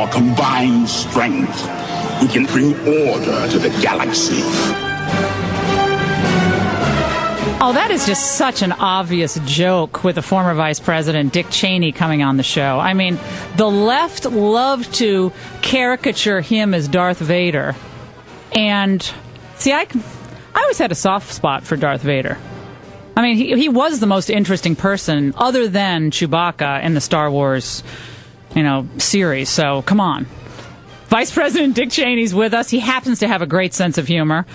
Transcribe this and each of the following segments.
our combined strength, we can bring order to the galaxy. Oh, that is just such an obvious joke with the former Vice President Dick Cheney coming on the show. I mean, the left loved to caricature him as Darth Vader. And, see, I always had a soft spot for Darth Vader. I mean, he was the most interesting person other than Chewbacca in the Star Wars, series. So, come on. Vice President Dick Cheney's with us. He happens to have a great sense of humor.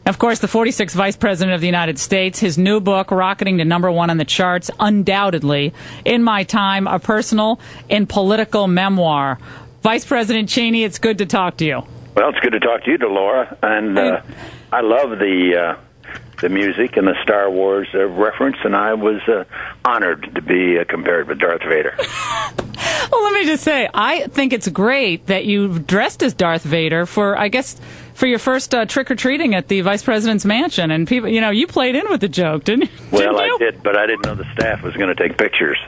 Of course, the 46th Vice President of the United States, his new book, rocketing to #1 on the charts, undoubtedly, in my time, a personal and political memoir. Vice President Cheney, it's good to talk to you. Well, it's good to talk to you, Laura, and I love the music and the Star Wars reference, and I was honored to be compared with Darth Vader. Well, let me just say, I think it's great that you dressed as Darth Vader for your first trick-or-treating at the Vice President's mansion, and people, you played in with the joke, didn't you? Well, I did, but I didn't know the staff was going to take pictures.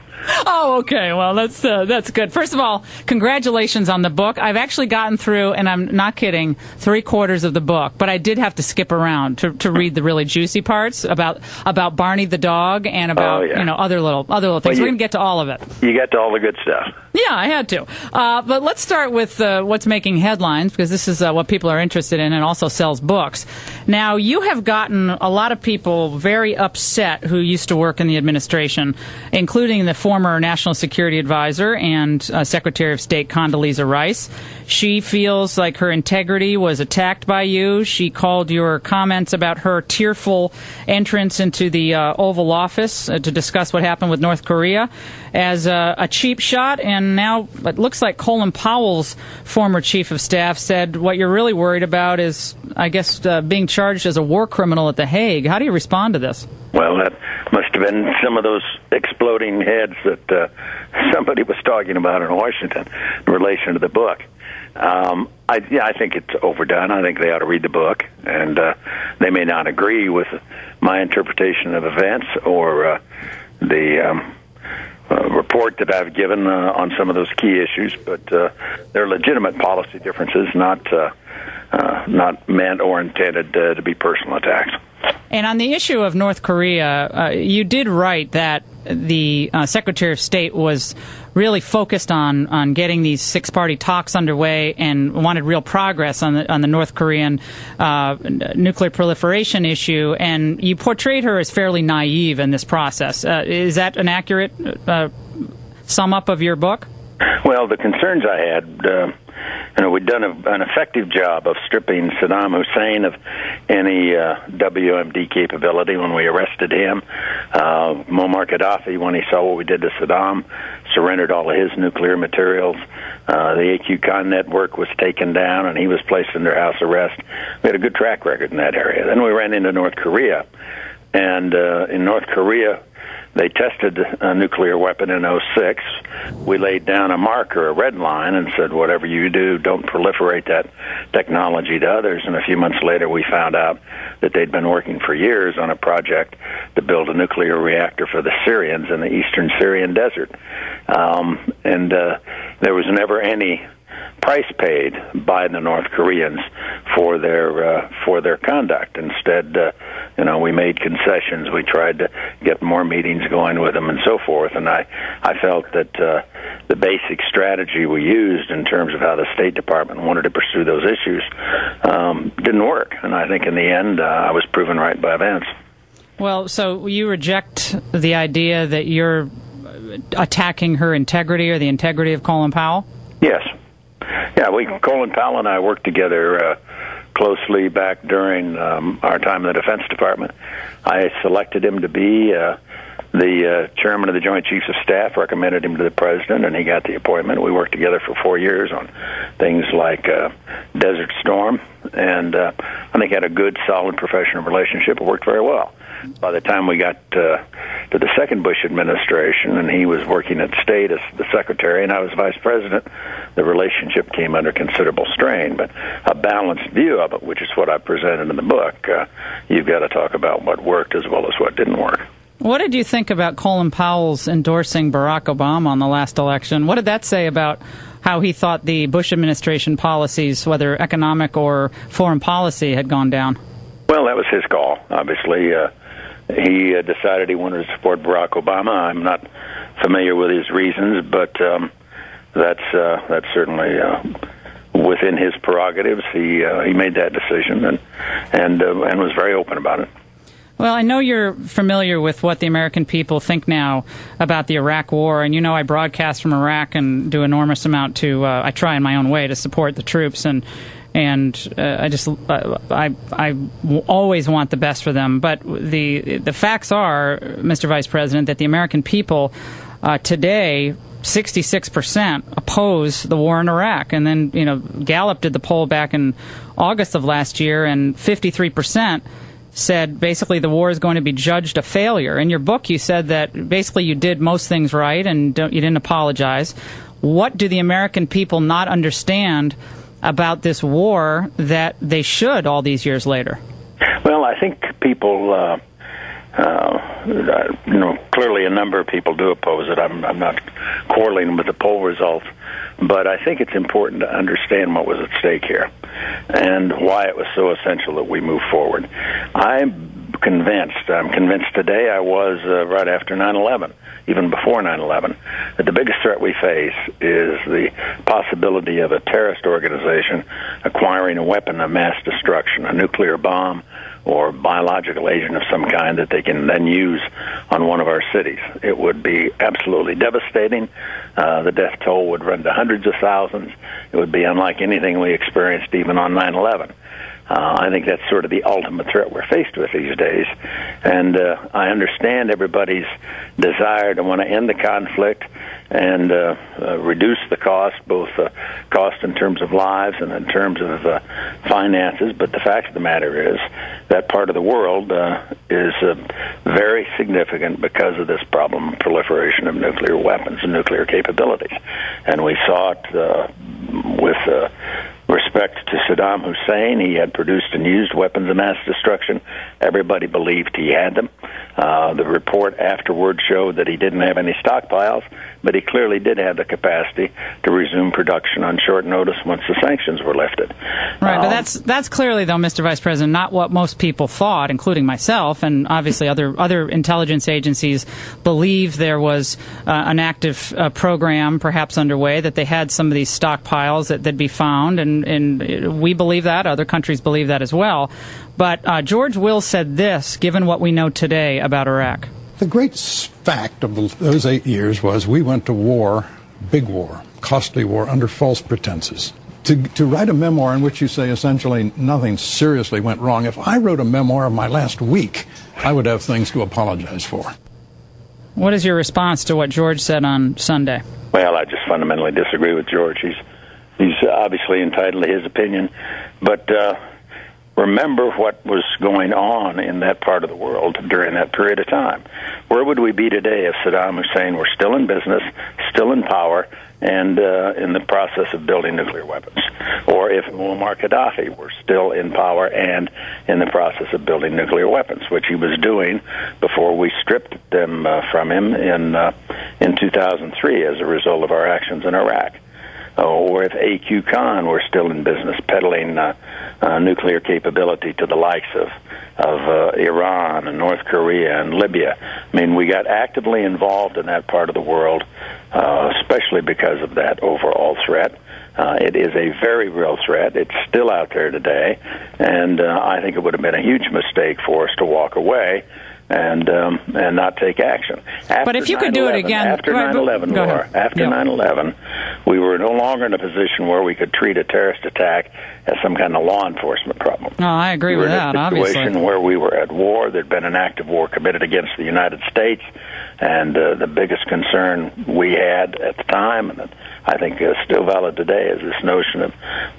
Oh, okay. Well, that's good. First of all, congratulations on the book. I've actually gotten through, and I'm not kidding, 3/4 of the book, but I did have to skip around to read the really juicy parts about Barney the dog and about other little things. Well, we're going to get to all of it. You got to all the good stuff. Yeah, I had to. But let's start with what's making headlines, because this is what people are interested in and also sells books. Now, you have gotten a lot of people very upset who used to work in the administration, including the former National Security Advisor and Secretary of State Condoleezza Rice. She feels like her integrity was attacked by you. She called your comments about her tearful entrance into the Oval Office to discuss what happened with North Korea as a cheap shot. And now it looks like Colin Powell's former chief of staff said what you're really worried about is, I guess, being charged as a war criminal at The Hague. How do you respond to this? Well, that must have been some of those exploding heads that somebody was talking about in Washington in relation to the book. I think it's overdone. I think they ought to read the book, and they may not agree with my interpretation of events or the report that I've given on some of those key issues, but they're legitimate policy differences, not meant or intended to be personal attacks. And on the issue of North Korea, you did write that the Secretary of State was really focused on getting these six-party talks underway and wanted real progress on the North Korean nuclear proliferation issue, and you portrayed her as fairly naive in this process. Is that an accurate sum up of your book? Well, the concerns I had, we'd done an effective job of stripping Saddam Hussein of any WMD capability when we arrested him. Muammar Gaddafi, when he saw what we did to Saddam, surrendered all of his nuclear materials. The AQ-Con network was taken down, and he was placed under house arrest. We had a good track record in that area. Then we ran into North Korea, and in North Korea, they tested a nuclear weapon in 2006. We laid down a marker, a red line, and said, whatever you do, don't proliferate that technology to others. And a few months later, we found out that they'd been working for years on a project to build a nuclear reactor for the Syrians in the eastern Syrian desert. And there was never any price paid by the North Koreans for their conduct. Instead, we made concessions. We tried to get more meetings going with them and so forth. And I felt that the basic strategy we used in terms of how the State Department wanted to pursue those issues didn't work. And I think in the end, I was proven right by events. Well, so you reject the idea that you're attacking her integrity or the integrity of Colin Powell? Yes. Yeah, Colin Powell and I worked together closely back during our time in the Defense Department. I selected him to be the chairman of the Joint Chiefs of Staff, recommended him to the president, and he got the appointment. We worked together for 4 years on things like Desert Storm, and I think had a good, solid professional relationship. It worked very well. By the time we got to the second Bush administration, and he was working at State as the secretary, and I was vice president, the relationship came under considerable strain. But a balanced view of it, which is what I presented in the book, you've got to talk about what worked as well as what didn't work. What did you think about Colin Powell's endorsing Barack Obama on the last election? What did that say about how he thought the Bush administration policies, whether economic or foreign policy, had gone down. Well, that was his call, obviously. He decided he wanted to support Barack Obama. I'm not familiar with his reasons, but that's certainly within his prerogatives. He made that decision and was very open about it. Well, I know you're familiar with what the American people think now about the Iraq War, and you know I broadcast from Iraq and do enormous amount to. I try in my own way to support the troops, and I always want the best for them. But the facts are, Mr. Vice President, that the American people today, 66% oppose the war in Iraq. And then, Gallup did the poll back in August of last year, and 53% said basically the war is going to be judged a failure. In your book, you said that basically you did most things right and you didn't apologize. What do the American people not understand about this war that they should all these years later? Well, I think people, clearly a number of people do oppose it. I'm not quarreling with the poll results, but I think it's important to understand what was at stake here and why it was so essential that we move forward. I'm convinced today, I was right after 9/11, even before 9/11, that the biggest threat we face is the possibility of a terrorist organization acquiring a weapon of mass destruction, a nuclear bomb or biological agent of some kind that they can then use on one of our cities. It would be absolutely devastating. The death toll would run to hundreds of thousands. It would be unlike anything we experienced even on 9/11. I think that's sort of the ultimate threat we're faced with these days. And I understand everybody's desire to want to end the conflict and reduce the cost, both cost in terms of lives and in terms of finances. But the fact of the matter is that part of the world is very significant because of this problem of proliferation of nuclear weapons and nuclear capabilities. And we saw it with respect to Saddam Hussein. He had produced and used weapons of mass destruction. Everybody believed he had them. The report afterward showed that he didn't have any stockpiles, but he clearly did have the capacity to resume production on short notice once the sanctions were lifted. Right, but that's clearly, though, Mr. Vice President, not what most people thought, including myself, and obviously other intelligence agencies believe there was an active program perhaps underway, that they had some of these stockpiles that'd be found, and we believe that. Other countries believe that as well. But George Will said this, given what we know today about Iraq. The great fact of those 8 years was we went to war, big war, costly war, under false pretenses. To write a memoir in which you say essentially nothing seriously went wrong, if I wrote a memoir of my last week, I would have things to apologize for. What is your response to what George said on Sunday? Well, I just fundamentally disagree with George. He's obviously entitled to his opinion, but remember what was going on in that part of the world during that period of time. Where would we be today if Saddam Hussein were still in business, still in power, and in the process of building nuclear weapons? Or if Muammar Gaddafi were still in power and in the process of building nuclear weapons, which he was doing before we stripped them from him in 2003 as a result of our actions in Iraq? Or if A.Q. Khan were still in business, peddling nuclear capability to the likes of Iran and North Korea and Libya. I mean, we got actively involved in that part of the world, especially because of that overall threat. It is a very real threat. It's still out there today, and I think it would have been a huge mistake for us to walk away and not take action. But if you could do it again... After 9/11, Laura, after 9/11, we were no longer in a position where we could treat a terrorist attack as some kind of law enforcement problem. No, I agree with that, obviously. We were in a situation where we were at war. There'd been an active war committed against the United States, and the biggest concern we had at the time, and I think is still valid today, is this notion of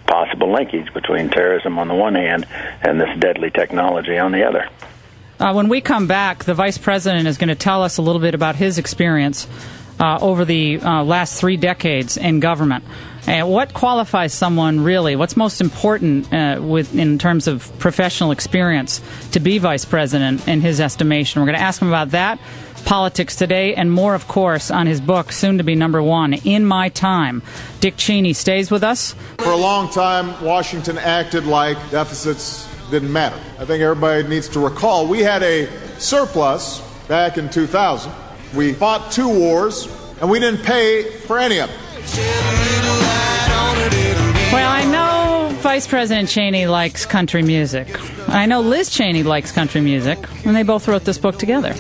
possible linkage between terrorism on the one hand and this deadly technology on the other. When we come back, the Vice President is going to tell us a little bit about his experience over the last 3 decades in government. And what qualifies someone really? What's most important in terms of professional experience to be Vice President in his estimation? We're going to ask him about that. politics today, and more, of course, on his book, soon to be #1, In My Time. Dick Cheney stays with us. For a long time, Washington acted like deficits didn't matter. I think everybody needs to recall we had a surplus back in 2000. We fought 2 wars, and we didn't pay for any of them. Well, I know Vice President Cheney likes country music. I know Liz Cheney likes country music, and they both wrote this book together.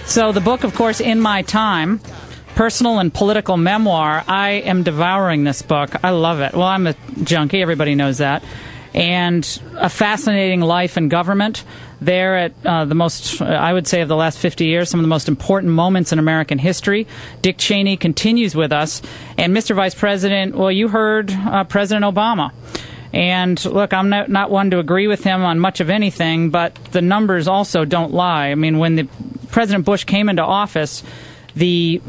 So the book, of course, In My Time, personal and political memoir. I am devouring this book. I love it. Well, I'm a junkie. Everybody knows that. And a fascinating life in government. There at the most, I would say, of the last 50 years, some of the most important moments in American history. Dick Cheney continues with us. And Mr. Vice President, well, you heard President Obama. And look, I'm not one to agree with him on much of anything, but the numbers also don't lie. I mean, when President Bush came into office, the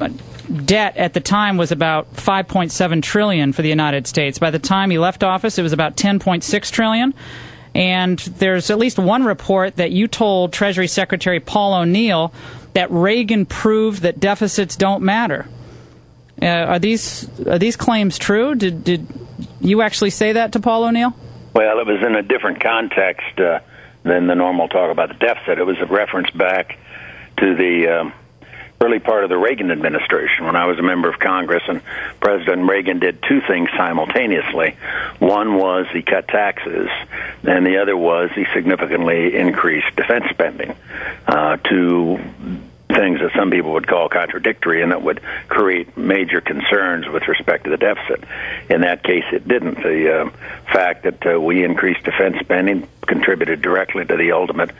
debt at the time was about $5.7 trillion for the United States. By the time he left office, it was about $10.6 trillion. And there's at least one report that you told Treasury Secretary Paul O'Neill that Reagan proved that deficits don't matter. Are these claims true? Did you actually say that to Paul O'Neill? Well, it was in a different context than the normal talk about the deficit. It was a reference back to the early part of the Reagan administration when I was a member of Congress, and President Reagan did 2 things simultaneously. One was he cut taxes, and the other was he significantly increased defense spending to things that some people would call contradictory and that would create major concerns with respect to the deficit. In that case, it didn't. The fact that we increased defense spending contributed directly to the ultimate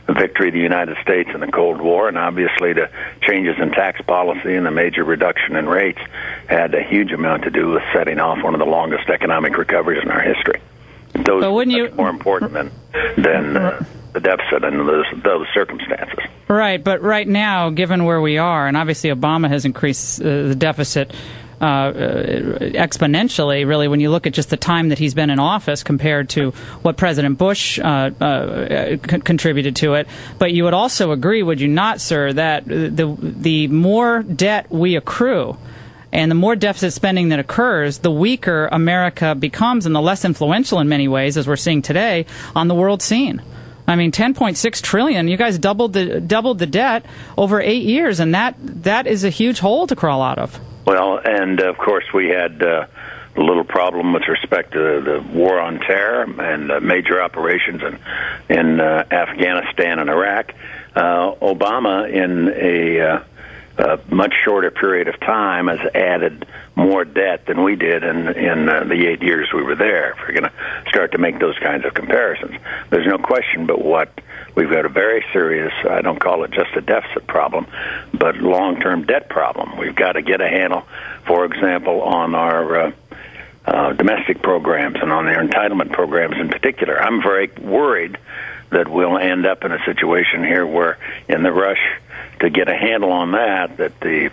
victory of the United States in the Cold War, and obviously the changes in tax policy and the major reduction in rates had a huge amount to do with setting off one of the longest economic recoveries in our history. Those are much more important than the deficit in those circumstances. Right, but right now, given where we are, and obviously Obama has increased the deficit exponentially, really, when you look at just the time that he's been in office compared to what President Bush contributed to it. But you would also agree, would you not, sir, that the more debt we accrue and the more deficit spending that occurs, the weaker America becomes and the less influential in many ways, as we're seeing today, on the world scene. I mean, $10.6 trillion. You guys doubled the debt over 8 years, and that is a huge hole to crawl out of. Well, and of course we had a little problem with respect to the war on terror and major operations in Afghanistan and Iraq. Obama, in a much shorter period of time, has added more debt than we did in the 8 years we were there, if we're going to start to make those kinds of comparisons. There's no question but what we've got a very serious, I don't call it just a deficit problem, but long-term debt problem. We've got to get a handle, for example, on our domestic programs and on their entitlement programs in particular. I'm very worried that we'll end up in a situation here where, in the rush to get a handle on that the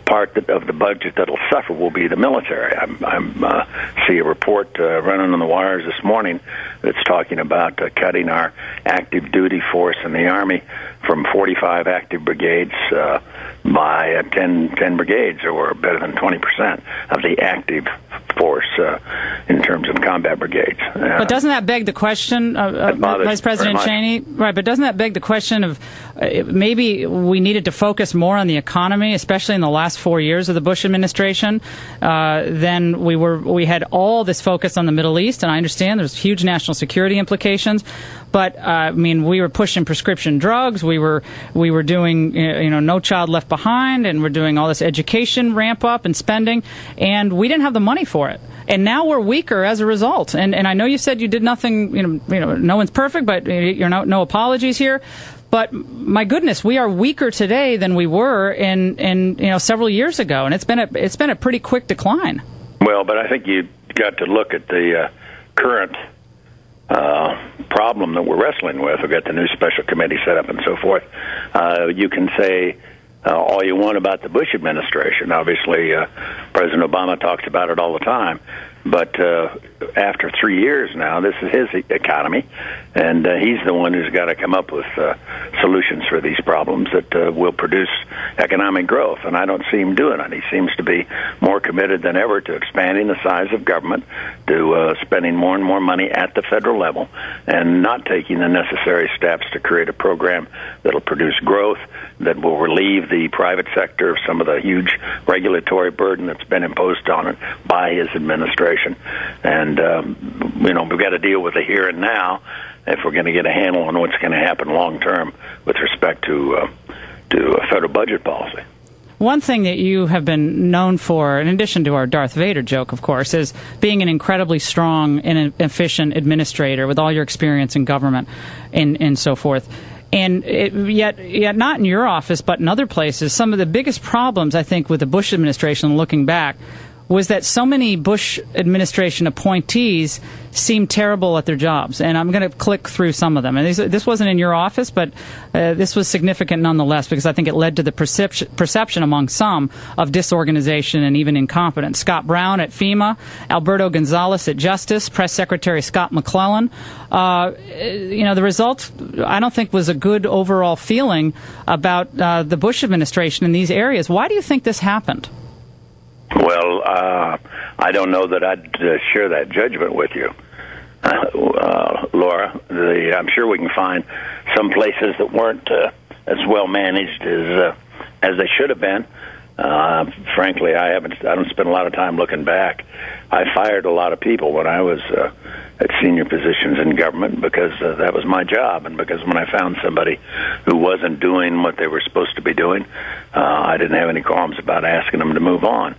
part of the budget that'll suffer will be the military. I see a report running on the wires this morning that's talking about cutting our active duty force in the Army from 45 active brigades by 10 brigades, or better than 20% of the active force in terms of combat brigades. But doesn't that beg the question, Vice President Cheney? Right, but doesn't that beg the question of maybe we needed to focus more on the economy, especially in the last 4 years of the Bush administration, than we had all this focus on the Middle East, and I understand there's huge national security implications. But I mean, we were pushing prescription drugs. We were doing No Child Left Behind, and we're doing all this education ramp up and spending, and we didn't have the money for it. And now we're weaker as a result. And I know you said you did nothing. No one's perfect, but no apologies here. But my goodness, we are weaker today than we were in several years ago, and it's been a pretty quick decline. Well, but I think you got to look at the current problem that we're wrestling with. We've got the new special committee set up and so forth. You can say all you want about the Bush administration. Obviously, President Obama talks about it all the time. But after 3 years now, this is his economy, and he's the one who's got to come up with solutions for these problems that will produce economic growth. And I don't see him doing it. He seems to be more committed than ever to expanding the size of government, to spending more and more money at the federal level, and not taking the necessary steps to create a program that will produce growth, that will relieve the private sector of some of the huge regulatory burden that's been imposed on it by his administration. And, we've got to deal with the here and now if we're going to get a handle on what's going to happen long term with respect to federal budget policy. One thing that you have been known for, in addition to our Darth Vader joke, of course, is being an incredibly strong and efficient administrator with all your experience in government and so forth. And yet not in your office, but in other places, some of the biggest problems, I think, with the Bush administration, looking back, was that so many Bush administration appointees seemed terrible at their jobs. And I'm going to click through some of them. And this wasn't in your office, but this was significant nonetheless, because I think it led to the perception among some of disorganization and even incompetence. Scott Brown at FEMA, Alberto Gonzalez at Justice, Press Secretary Scott McClellan. The result, I don't think, was a good overall feeling about the Bush administration in these areas. Why do you think this happened? Well, I don't know that I'd share that judgment with you, Laura. I'm sure we can find some places that weren't as well managed as they should have been. Frankly, I don't spend a lot of time looking back. I fired a lot of people when I was at senior positions in government because that was my job, and because when I found somebody who wasn't doing what they were supposed to be doing, I didn't have any qualms about asking them to move on.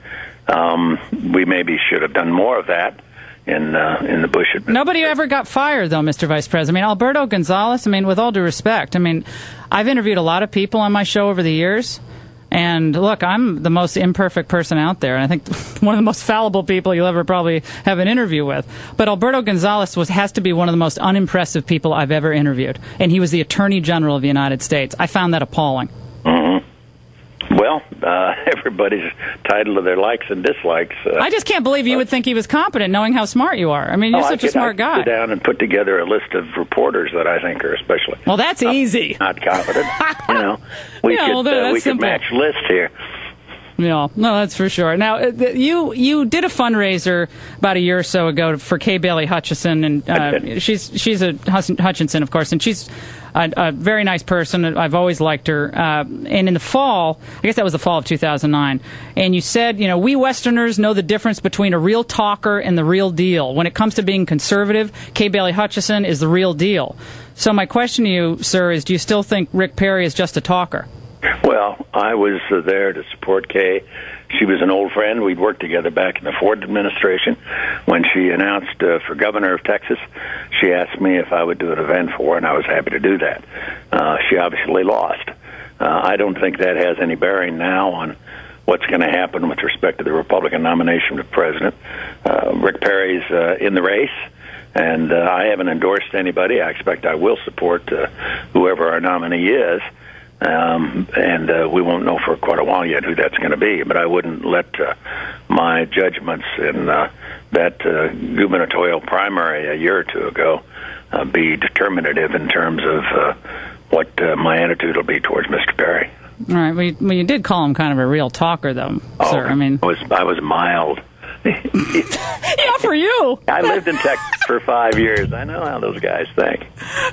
We maybe should have done more of that in the Bush administration. Nobody ever got fired, though, Mr. Vice President. Alberto Gonzalez, with all due respect, I've interviewed a lot of people on my show over the years. And look, I'm the most imperfect person out there, and I think one of the most fallible people you'll ever probably have an interview with. But Alberto Gonzalez has to be one of the most unimpressive people I've ever interviewed, and he was the Attorney General of the United States. I found that appalling. Mm-hmm. Well, everybody's entitled to their likes and dislikes. I just can't believe you would think he was competent, knowing how smart you are. You're such a smart guy. I sit down and put together a list of reporters that I think are especially. Well, that's easy. Not competent. We could match lists here. Yeah, no, that's for sure. Now, you did a fundraiser about a year or so ago for Kay Bailey Hutchison, and she's a Hutchinson, of course, and she's a very nice person. I've always liked her. And in the fall, I guess that was the fall of 2009, and you said, we Westerners know the difference between a real talker and the real deal. When it comes to being conservative, Kay Bailey Hutchison is the real deal. So my question to you, sir, is do you still think Rick Perry is just a talker? Well, I was there to support Kay. She was an old friend. We'd worked together back in the Ford administration. When she announced for governor of Texas, she asked me if I would do an event for her, and I was happy to do that. She obviously lost. I don't think that has any bearing now on what's going to happen with respect to the Republican nomination of president. Rick Perry's in the race, and I haven't endorsed anybody. I expect I will support whoever our nominee is. And we won't know for quite a while yet who that's going to be, but I wouldn't let my judgments in that gubernatorial primary a year or two ago be determinative in terms of what my attitude will be towards Mr. Perry. All right. Well, you did call him kind of a real talker, though, sir. I was mild. Yeah, for you. I lived in Texas for 5 years. I know how those guys think.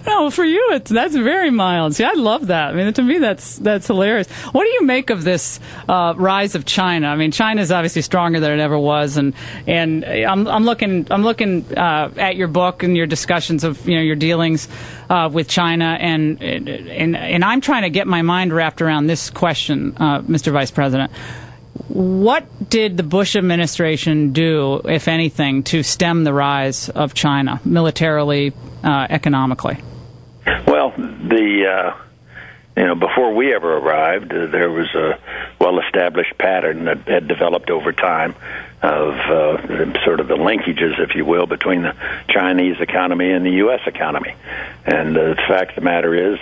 No, for you, that's very mild. See, I love that. To me, that's hilarious. What do you make of this rise of China? China's obviously stronger than it ever was, and I'm looking at your book and your discussions of your dealings with China, and I'm trying to get my mind wrapped around this question, Mr. Vice President. What did the Bush administration do, if anything, to stem the rise of China militarily, economically? Well, before we ever arrived, there was a well-established pattern that had developed over time of sort of the linkages, if you will, between the Chinese economy and the U.S. economy. And the fact of the matter is,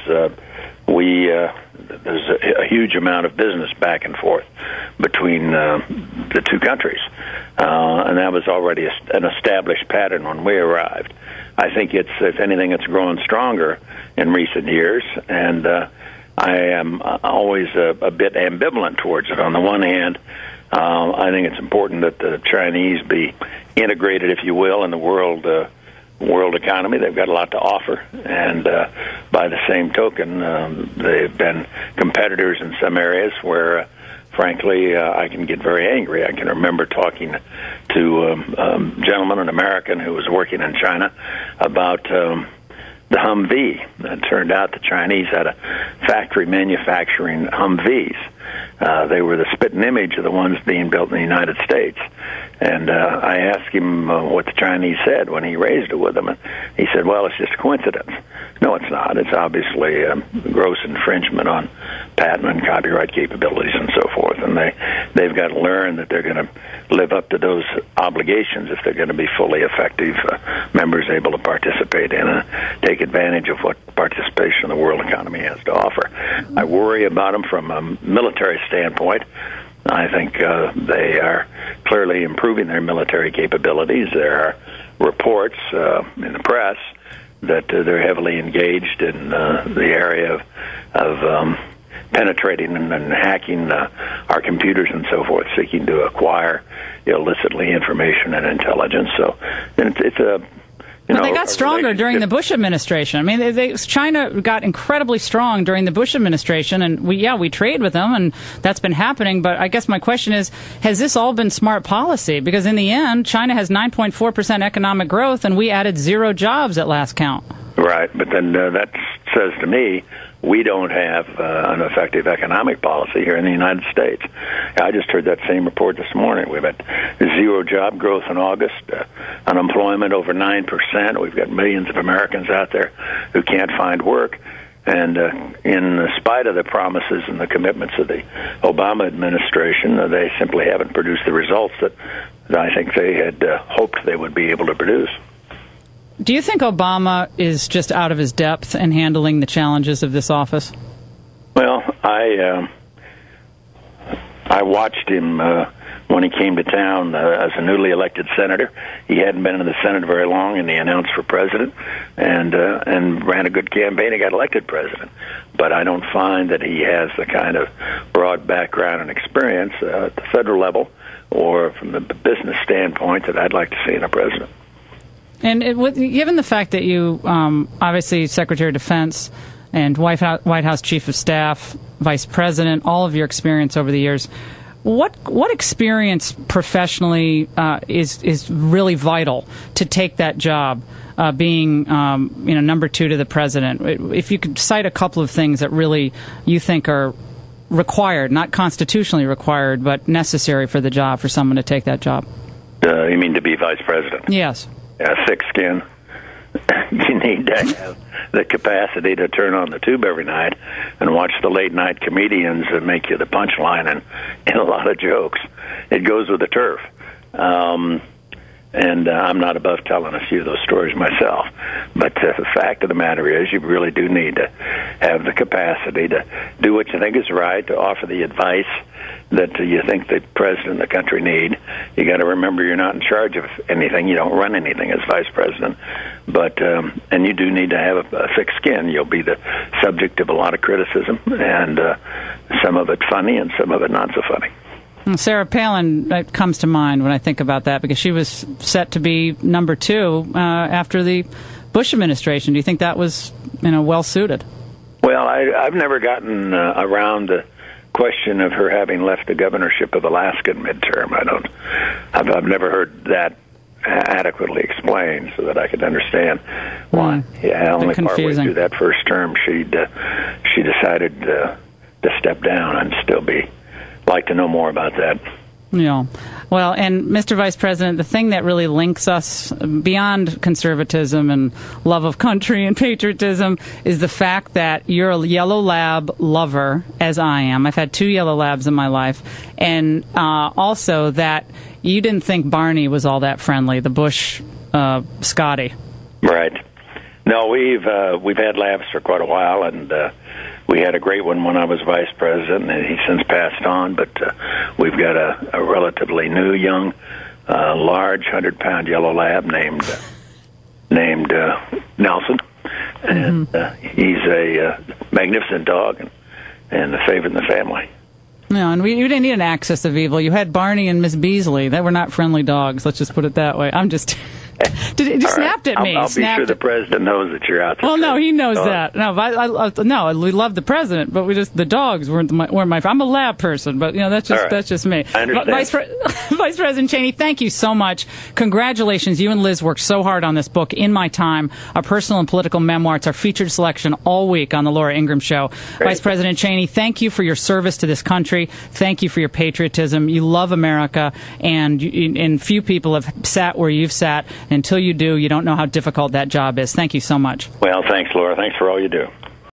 there's a huge amount of business back and forth between the two countries, and that was already an established pattern when we arrived. I think if anything, it's grown stronger in recent years, and I am always a bit ambivalent towards it. On the one hand, I think it's important that the Chinese be integrated, if you will, in the world economy. They've got a lot to offer, and by the same token, they've been competitors in some areas where, frankly, I can get very angry. I can remember talking to a gentleman, an American, who was working in China about the Humvee. It turned out the Chinese had a factory manufacturing Humvees. They were the spitting image of the ones being built in the United States. And I asked him what the Chinese said when he raised it with them. And he said, well, it's just a coincidence. No, it's not. It's obviously gross infringement on patent and copyright capabilities and so forth. And they've got to learn that they're going to live up to those obligations if they're going to be fully effective members able to participate in and take advantage of what participation in the world economy has to offer. I worry about them from a military standpoint. I think they are clearly improving their military capabilities. There are reports in the press that they're heavily engaged in the area of penetrating and hacking our computers and so forth, seeking to acquire illicitly information and intelligence. So it's a But they got stronger during the Bush administration. I mean, China got incredibly strong during the Bush administration, and we trade with them, and that's been happening. But I guess my question is, has this all been smart policy? Because in the end, China has 9.4% economic growth, and we added 0 jobs at last count. Right, but then that says to me, we don't have an effective economic policy here in the United States. I just heard that same report this morning. We've had 0 job growth in August, unemployment over 9%. We've got millions of Americans out there who can't find work. And in spite of the promises and the commitments of the Obama administration, they simply haven't produced the results that I think they had hoped they would be able to produce. Do you think Obama is just out of his depth in handling the challenges of this office? Well, I watched him when he came to town as a newly elected senator. He hadn't been in the Senate very long, and he announced for president and ran a good campaign and got elected president. But I don't find that he has the kind of broad background and experience at the federal level or from the business standpoint that I'd like to see in a president. And given the fact that you, obviously, Secretary of Defense and White House Chief of Staff, Vice President, all of your experience over the years, what experience professionally is really vital to take that job, being number 2 to the President? If you could cite a couple of things that really you think are required, not constitutionally required, but necessary for the job, for someone to take that job. You mean to be Vice President? Yes. Thick skin. You need to have the capacity to turn on the tube every night and watch the late-night comedians that make you the punchline and a lot of jokes. It goes with the turf. And I'm not above telling a few of those stories myself. But the fact of the matter is you really do need to have the capacity to do what you think is right, to offer the advice that you think the president and the country need. You got to remember you're not in charge of anything. You don't run anything as vice president. But and you do need to have a thick skin. You'll be the subject of a lot of criticism, and some of it funny and some of it not so funny. Sarah Palin comes to mind when I think about that, because she was set to be number 2 after the Bush administration. Do you think that was well suited? Well, I've never gotten around the question of her having left the governorship of Alaska midterm. I've never heard that adequately explained so that I could understand why. Only partway through that first term she decided to step down. And still like to know more about that. Yeah. Well, and Mr. Vice President, the thing that really links us beyond conservatism and love of country and patriotism is the fact that you're a yellow lab lover, as I am. I've had 2 yellow labs in my life. And also that you didn't think Barney was all that friendly, the Bush Scotty. Right. No, we've had labs for quite a while, and we had a great one when I was vice president, and he's since passed on. But we've got a relatively new, young, large 100-pound yellow lab named Nelson, and he's a magnificent dog and a favorite in the family. No, and you didn't need an axis of evil. You had Barney and Miss Beasley. They were not friendly dogs. Let's just put it that way. I'm just... You snapped at me. I'll be sure the president knows that you're out there. Well, no, he knows that. No, no, we love the president, but the dogs weren't my. I'm a lab person, but that's just me. I understand. Vice President Cheney, thank you so much. Congratulations, you and Liz worked so hard on this book. In My Time, a personal and political memoir. It's our featured selection all week on the Laura Ingraham Show. Great. Vice President Cheney, thank you for your service to this country. Thank you for your patriotism. You love America, and few people have sat where you've sat. Until you do, you don't know how difficult that job is. Thank you so much. Well, thanks, Laura. Thanks for all you do.